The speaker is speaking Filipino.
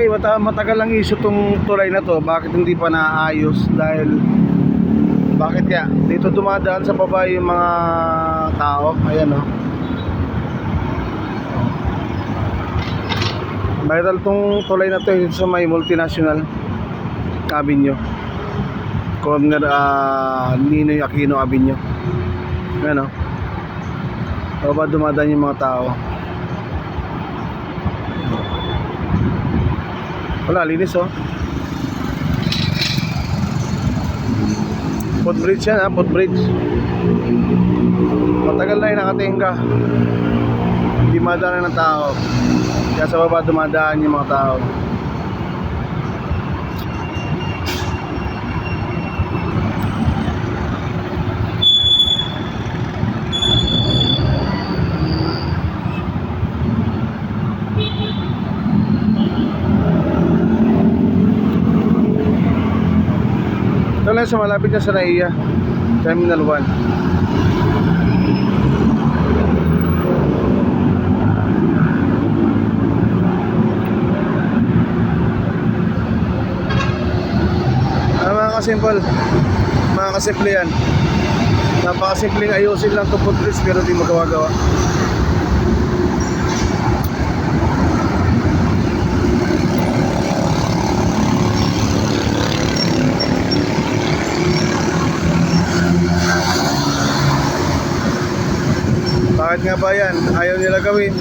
Okay, matagal lang issue tong tulay na to. Bakit hindi pa naayos? Dahil bakit kaya? Dito dumadaan sa baba yung mga tao. Ayan oh. Viral tong tulay na to sa may Multinational Avenue. Corner Ninoy Aquino Avenue. Ayan oh. Baba dumadaan yung mga tao. Wala, linis oh. Footbridge yan ha, footbridge. Matagal na yung nakatingga. Hindi madaan ng tao. Kaya sa baba dumadaan yung mga tao. Ito lang sa malapit niya sa NAIA Terminal 1. Mga kasimple, mga kasimple yan. Napakasimpleng ayusin lang itong footbridge pero di magawa-gawa. Bakit nga ba yan? Ayaw nila gawin.